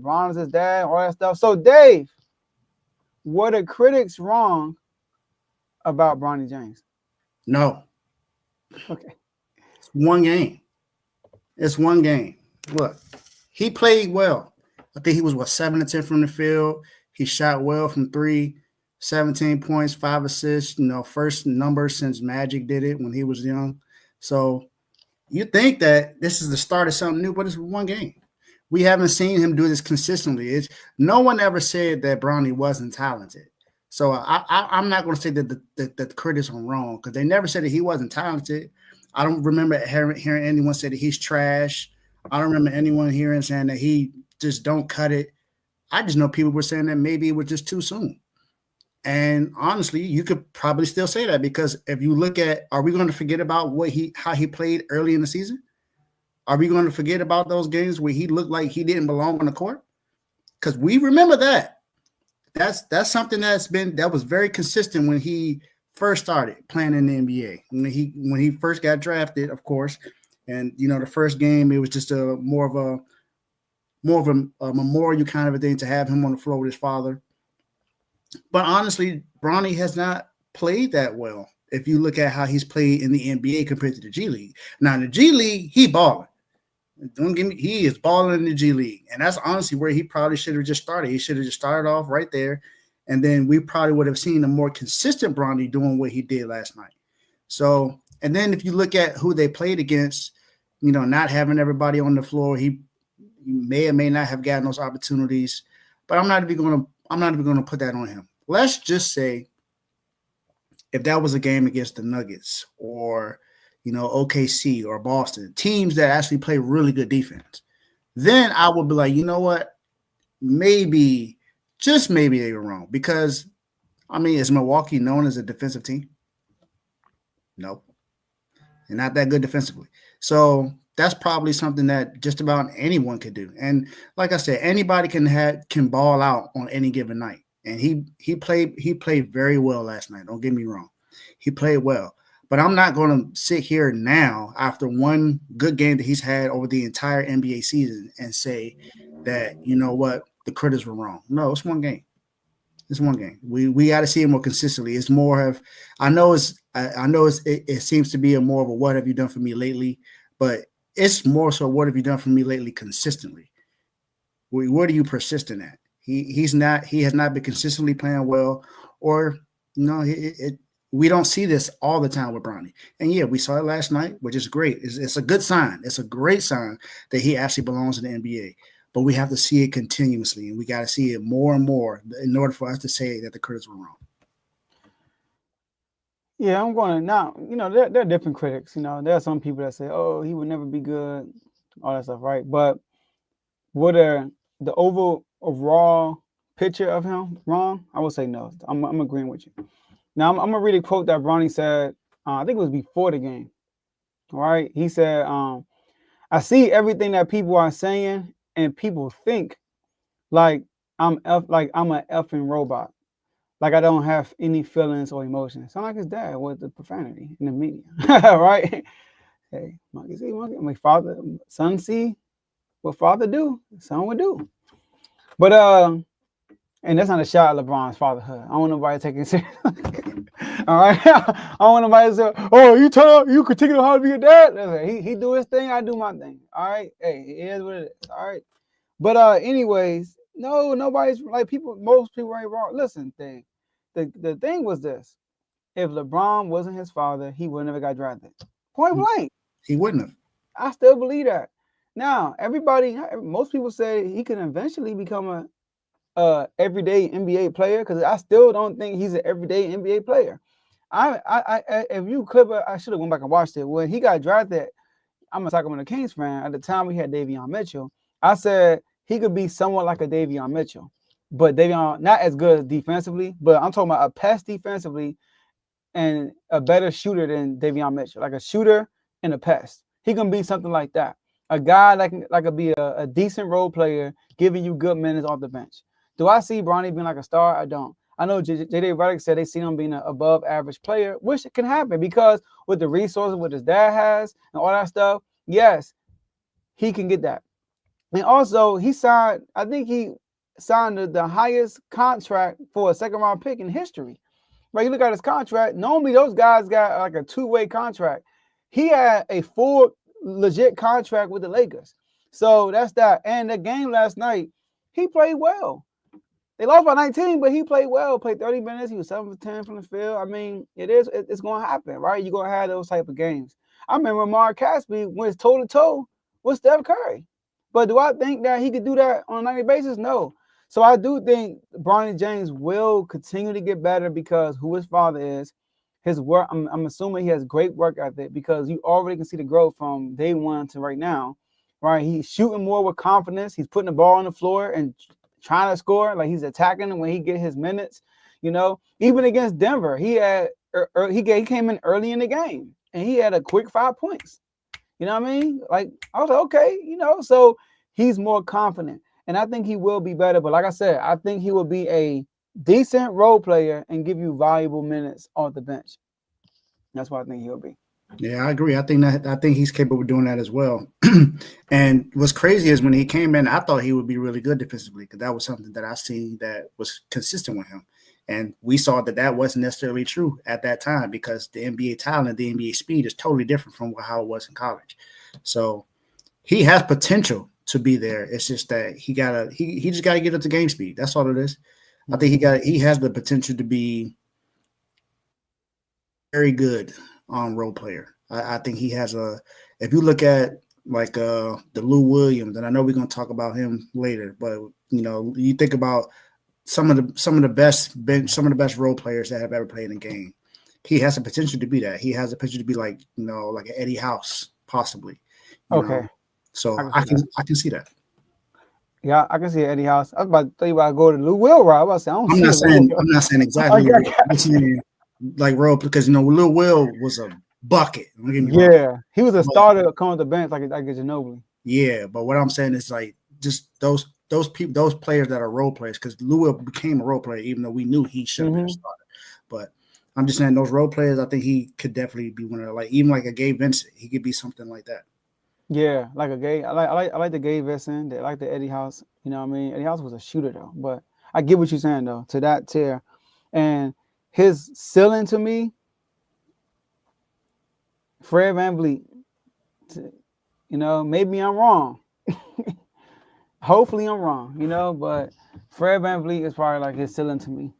LeBron is his dad, all that stuff. So, Dave, were the critics wrong about Bronny James? No. Okay. It's one game. It's one game. Look, he played well. I think he was 7 to 10 from the field. He shot well from three, 17 points, 5 assists. First number since Magic did it when he was young. So you think that this is the start of something new, but it's one game. We haven't seen him do this consistently. It's no one ever said that Bronny wasn't talented. So I'm not going to say that the critics are wrong because they never said that he wasn't talented. I don't remember hearing anyone say that he's trash. I don't remember anyone hearing saying that he just don't cut it. I just know people were saying that maybe it was just too soon. And honestly, you could probably still say that because if you look at, are we going to forget about how he played early in the season? Are we going to forget about those games where he looked like he didn't belong on the court? Because we remember that. That's something that was very consistent when he first started playing in the NBA. When he first got drafted, of course, and the first game it was just more of a memorial kind of a thing to have him on the floor with his father. But honestly, Bronny has not played that well. If you look at how he's played in the NBA compared to the G League. Now in the G League, he balling. Don't get me. He is balling in the G League, and that's honestly where he probably should have just started. He should have just started off right there, and then we probably would have seen a more consistent Bronny doing what he did last night. So, and then if you look at who they played against, not having everybody on the floor, he may or may not have gotten those opportunities. But I'm not even going to put that on him. Let's just say if that was a game against the Nuggets or OKC or Boston, teams that actually play really good defense, then I would be like, you know what? Maybe, just maybe they were wrong. Because, is Milwaukee known as a defensive team? No. They're not that good defensively. So that's probably something that just about anyone could do. And like I said, anybody can ball out on any given night. And he played very well last night. Don't get me wrong. He played well. But I'm not going to sit here now after one good game that he's had over the entire NBA season and say that, the critics were wrong. No, it's one game. It's one game. We got to see it more consistently. It's more of it seems to be more of a what have you done for me lately, but it's more so what have you done for me lately consistently. Where do you persistent at? He has not been consistently playing well, or we don't see this all the time with Bronny. And yeah, we saw it last night, which is great. It's a good sign. It's a great sign that he actually belongs in the NBA. But we have to see it continuously, and we got to see it more and more in order for us to say that the critics were wrong. Yeah, I'm going to now. There are different critics. There are some people that say, "Oh, he would never be good," all that stuff, right? But were the overall picture of him wrong? I would say no. I'm agreeing with you. Now I'm gonna read a quote that Bronny said. I think it was before the game. All right, he said, "I see everything that people are saying, and people think like I'm an effing robot, like I don't have any feelings or emotions." Sound like his dad with the profanity in the media, right? Hey, monkey see, monkey. My father, son see what father do, son would do. But and that's not a shot at LeBron's fatherhood. I don't want nobody taking it serious. All right, I don't want nobody to say, "Oh, you critique how to be a dad." He do his thing, I do my thing. All right, hey, it is what it is. All right, but anyways, no, nobody's like most people ain't wrong. Listen, the thing was this: if LeBron wasn't his father, he would never got drafted. Point blank. He wouldn't have. I still believe that. Now, most people say he can eventually become a everyday NBA player because I still don't think he's an everyday NBA player. If you clip it, I should have went back and watched it. When he got drafted, I'm a Sacramento Kings fan. At the time, we had Davion Mitchell. I said he could be somewhat like a Davion Mitchell, but Davion not as good defensively. But I'm talking about a pest defensively and a better shooter than Davion Mitchell, like a shooter and a pest. He can be something like that. A guy like could be a decent role player, giving you good minutes off the bench. Do I see Bronny being like a star? I don't. I know JJ Redick said they see him being an above average player, which can happen because with the resources what his dad has and all that stuff, yes, he can get that. And also, he signed. I think he signed the highest contract for a second round pick in history. Right? You look at his contract. Normally, those guys got like a two-way contract. He had a full legit contract with the Lakers. So that's that. And the game last night, he played well. They lost by 19, but he played well. Played 30 minutes. He was 7 for 10 from the field. I mean, it's going to happen, right? You're going to have those type of games. I remember Mark Caspi went toe to toe with Steph Curry. But do I think that he could do that on a nightly basis? No. So I do think Bronny James will continue to get better because who his father is. His work, I'm assuming he has great work ethic because you already can see the growth from day one to right now. Right? He's shooting more with confidence. He's putting the ball on the floor and trying to score. Like he's attacking when he get his minutes. You know, even against Denver, he came in early in the game and he had a quick 5 points. You know what I mean? Like I was like, okay, so he's more confident, and I think he will be better. But like I said, I think he will be a decent role player and give you valuable minutes off the bench. That's what I think he'll be. Yeah, I agree. I think he's capable of doing that as well. And what's crazy is when he came in, I thought he would be really good defensively because that was something that I seen that was consistent with him. And we saw that that wasn't necessarily true at that time because the NBA talent, the NBA speed is totally different from how it was in college. So he has potential to be there. It's just that he just gotta get up to game speed. That's all it is. I think he has the potential to be very good role player. I think he has a. If you look at like the Lou Williams, and I know we're gonna talk about him later, but you think about some of the best bench, some of the best role players that have ever played in a game. He has the potential to be that. He has the potential to be like like an Eddie House possibly. You know, Okay, I so can see that. I can see that. Yeah, I can see Eddie House. I was about to tell you about to go to Lou Will route. I was about to say I don't see Lou I'm Will. not saying exactly. I Lou Will. I'm got just you. saying like role because Lil Will was a bucket. Don't get me wrong. Yeah, he was a But starter coming off the bench like a Ginobili. yeah, but what I'm saying is like just those people, those players that are role players, because Lou became a role player, even though we knew he should have been a Mm-hmm. starter. But I'm just saying those role players, I think he could definitely be one of like even like a Gabe Vincent, he could be something like that. Yeah, like a gay. I like the gay Vincent. I like the Eddie House. You know what I mean? Eddie House was a shooter though, but I get what you're saying though to that tier, and his ceiling to me, Fred VanVleet. Maybe I'm wrong. Hopefully I'm wrong. But Fred VanVleet is probably like his ceiling to me.